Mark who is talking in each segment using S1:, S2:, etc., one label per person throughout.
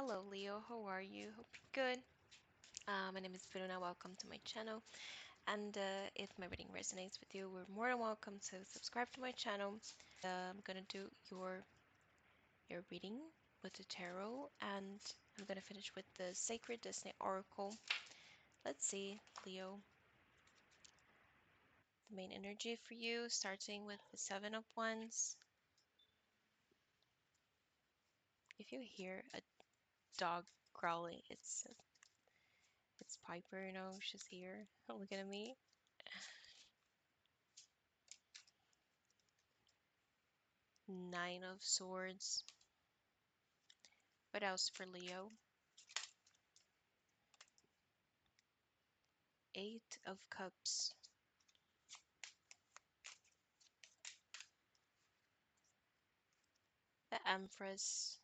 S1: Hello, Leo. How are you? Hope you're good. My name is Verona. Welcome to my channel. And if my reading resonates with you, we're more than welcome to subscribe to my channel. I'm gonna do your reading with the tarot, and I'm gonna finish with the Sacred Disney Oracle. Let's see, Leo, the main energy for you, starting with the Seven of Wands. If you hear a dog growling, it's Piper. She's here looking at me. Nine of Swords. What else for Leo? Eight of Cups. The Empress.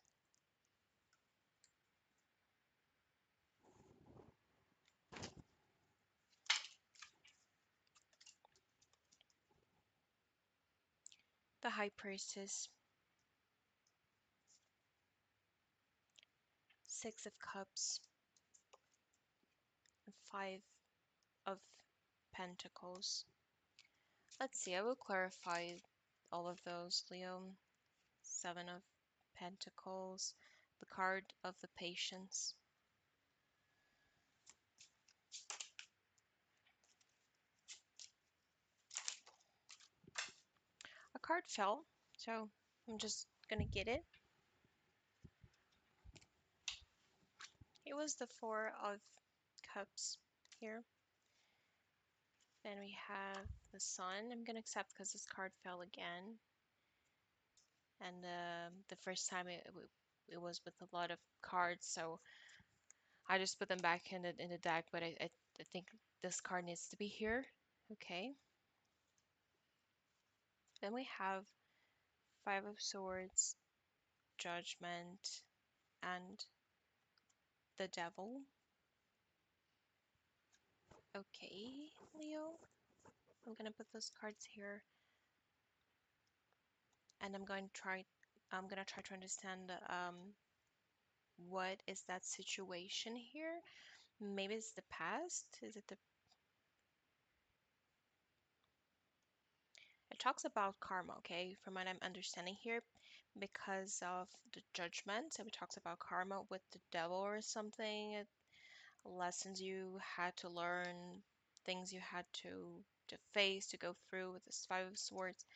S1: The High Priestess. Six of Cups. And Five of Pentacles. Let's see, I will clarify all of those, Leo. Seven of Pentacles. The card of the Patience. A card fell, so I'm just gonna get it. It was the Four of Cups here. Then we have the Sun. I'm gonna accept because this card fell again. And the first time it was with a lot of cards, so I just put them back in the deck. But I think this card needs to be here. Okay. Then we have Five of Swords, Judgment, and the Devil. Okay, Leo. I'm gonna put those cards here, and I'm gonna try to understand what is that situation here. Maybe it's the past. Is it the It talks about karma, okay, from what I'm understanding here, because of the judgment. So it talks about karma with the devil or something, lessons you had to learn, things you had to face, to go through with this Five of Swords.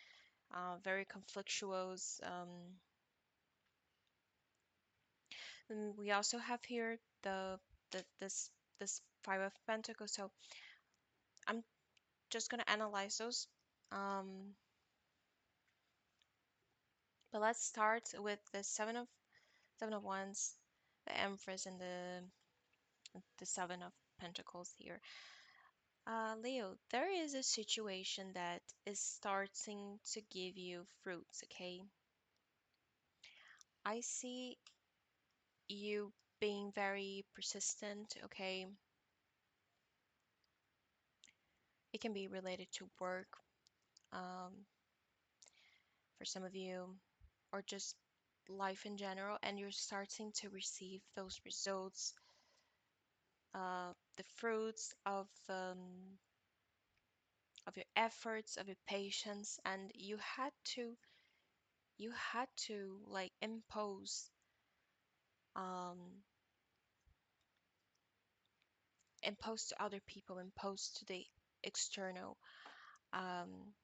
S1: Very conflictual. And we also have here this Five of Pentacles. So I'm just gonna analyze those. Um, but let's start with the Seven of Wands, the Empress, and the Seven of Pentacles here. Leo, there is a situation that is starting to give you fruits, okay? I see you being very persistent, okay? It can be related to work, um, for some of you, or just life in general, and you're starting to receive those results, the fruits of your efforts, of your patience, and you had to like um impose to other people, impose to the external, um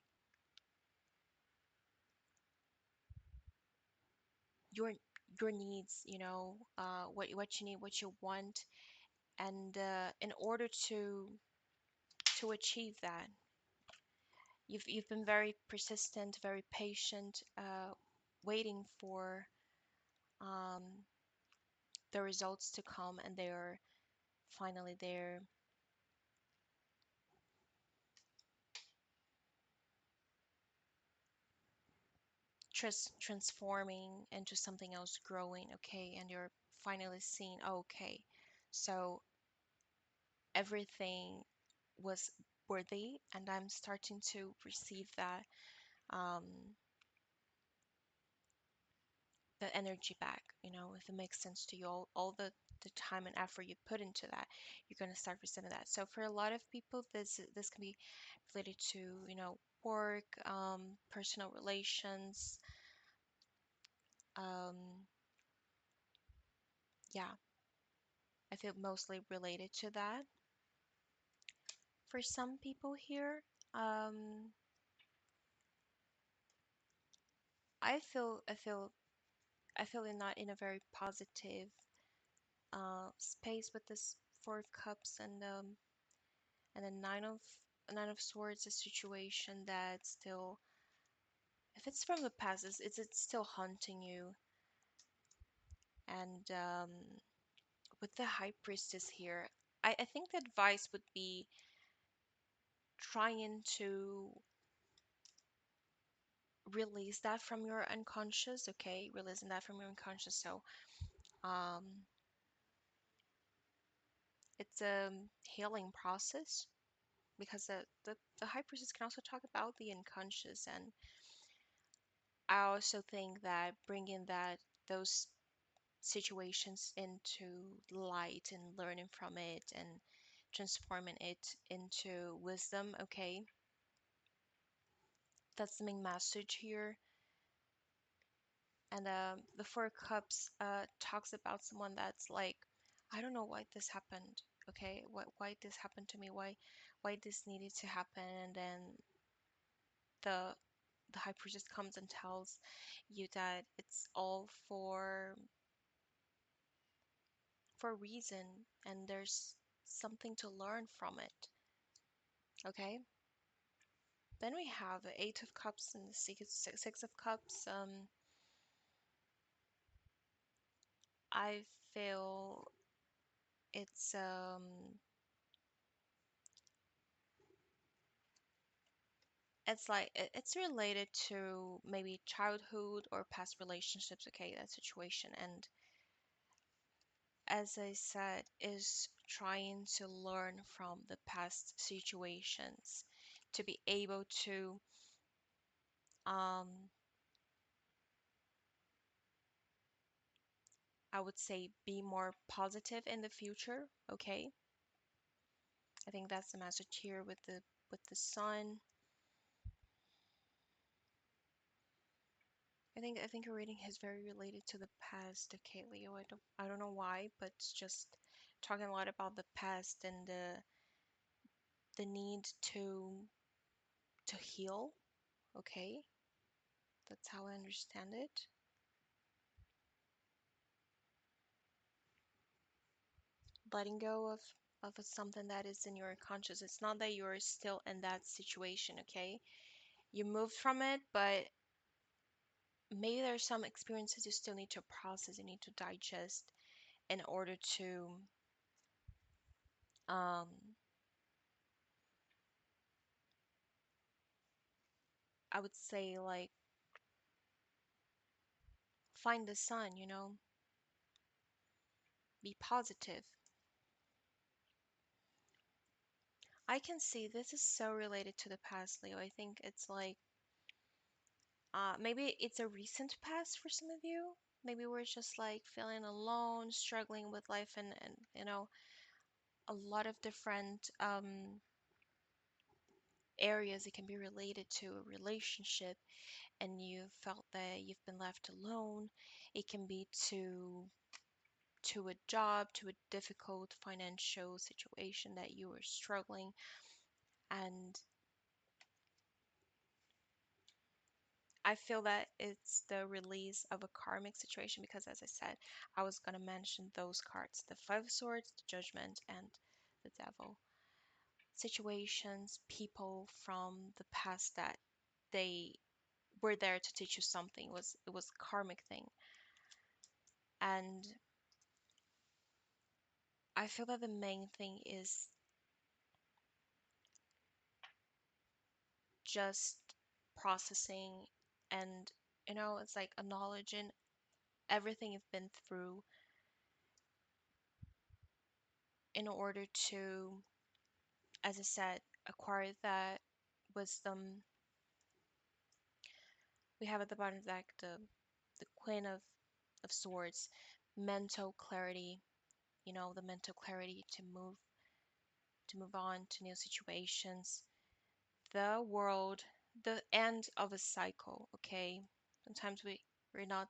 S1: your your needs, what you need, what you want, and in order to achieve that, you've been very persistent, very patient, waiting for um the results to come, and they're finally there. Transforming into something else, growing, okay, and you're finally seeing, okay, so everything was worthy, and I'm starting to receive that, um, the energy back, if it makes sense to you, all the time and effort you put into that, you're going to start receiving that. So for a lot of people, this can be related to, work, personal relations, um, yeah, I feel mostly related to that. For some people here, um, I feel in not in a very positive space with this Four of Cups and the Nine of Swords, a situation that still, if it's from the past, it's still haunting you. And with the High Priestess here, I think the advice would be trying to release that from your unconscious, okay? Releasing that from your unconscious. So um, it's a healing process because the High Priestess can also talk about the unconscious. And I also think that bringing those situations into light and learning from it and transforming it into wisdom, okay? That's the main message here. And the Four Cups talks about someone that's like, I don't know why this happened, okay? Why this happened to me? Why this needed to happen? And then the the High Priestess comes and tells you that it's all for a reason, and there's something to learn from it. Okay. Then we have the Eight of Cups and the Six of Cups. I feel it's it's related to maybe childhood or past relationships. Okay, that situation. And as I said, is trying to learn from the past situations to be able to um I would say be more positive in the future, okay? I think that's the message here with the sun. I think your reading is very related to the past, okay, Leo. I don't know why, but it's just talking a lot about the past and the need to heal, okay? That's how I understand it. Letting go of something that is in your conscious. It's not that you're still in that situation, okay? You moved from it, but maybe there's some experiences you still need to process, you need to digest in order to um I would say like find the sun, be positive. I can see this is so related to the past, Leo. I think it's like maybe it's a recent past for some of you. Maybe we're just like feeling alone, struggling with life, and a lot of different areas it can be related to a relationship, and you felt that you've been left alone. It can be to a job, to a difficult financial situation that you were struggling. And I feel that it's the release of a karmic situation because, as I said, I was going to mention those cards, the Five of Swords, the Judgment, and the Devil. Situations, people from the past that they were there to teach you something. It was a karmic thing. And I feel that the main thing is just processing and it's like acknowledging everything you've been through in order to, as I said, acquire that wisdom. We have at the bottom of the deck the Queen of of Swords, mental clarity, the mental clarity to move on to new situations. The world, the end of a cycle, okay? Sometimes we're not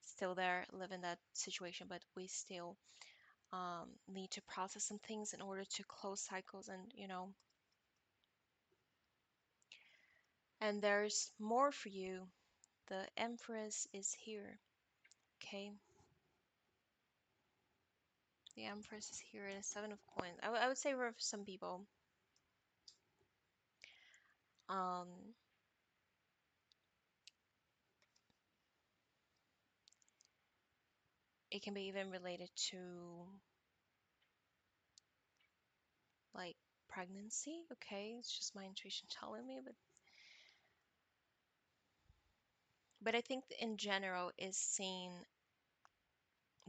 S1: still there, live in that situation, but we still need to process some things in order to close cycles and there's more for you. The Empress is here, okay? The Empress is here, and the Seven of Coins. I would say for some people, um, it can be even related to like pregnancy, okay? It's just my intuition telling me, but I think in general is seeing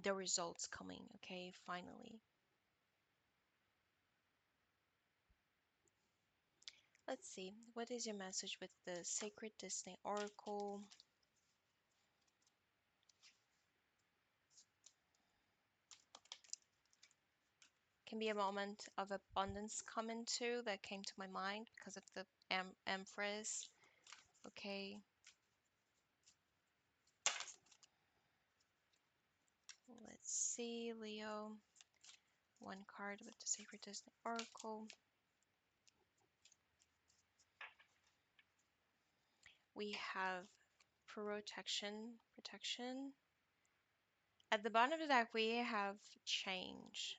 S1: the results coming, okay? Finally. Let's see. What is your message with the Sacred Disney Oracle? Can be a moment of abundance coming too that came to my mind because of the Empress. Okay, let's see, Leo. One card with the Sacred Disney Oracle. We have protection. At the bottom of the deck, we have change.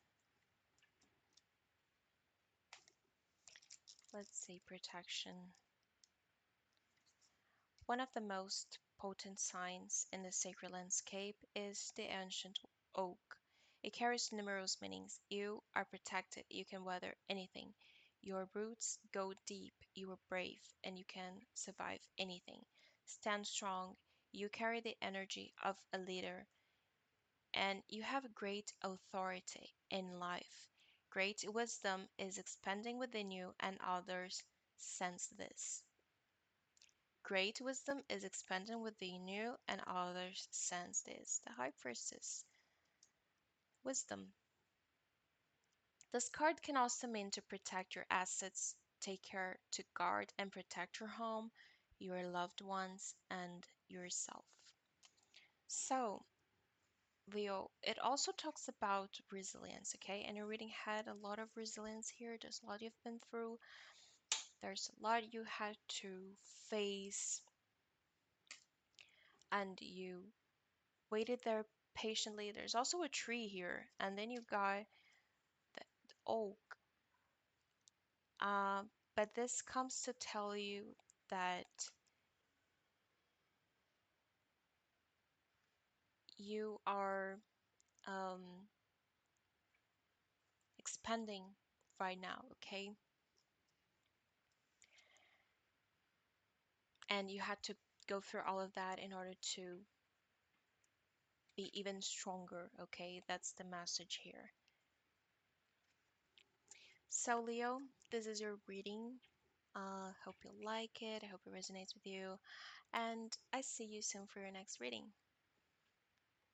S1: Let's see, protection. One of the most potent signs in the sacred landscape is the ancient oak. It carries numerous meanings. You are protected, you can weather anything. Your roots go deep, you are brave, and you can survive anything. Stand strong, you carry the energy of a leader, and you have great authority in life. Great wisdom is expanding within you, and others sense this. Great wisdom is expanding within you, and others sense this. The High Priestess. Wisdom. This card can also mean to protect your assets, take care to guard and protect your home, your loved ones, and yourself. So, Leo, it also talks about resilience, okay? And your reading had a lot of resilience here. There's a lot you've been through, there's a lot you had to face, and you waited there patiently. There's also a tree here, and then you got the oak. But this comes to tell you that you are um, expanding right now, okay? And you had to go through all of that in order to be even stronger, okay? That's the message here. So, Leo, this is your reading. Hope you like it. I hope it resonates with you. And I see you soon for your next reading.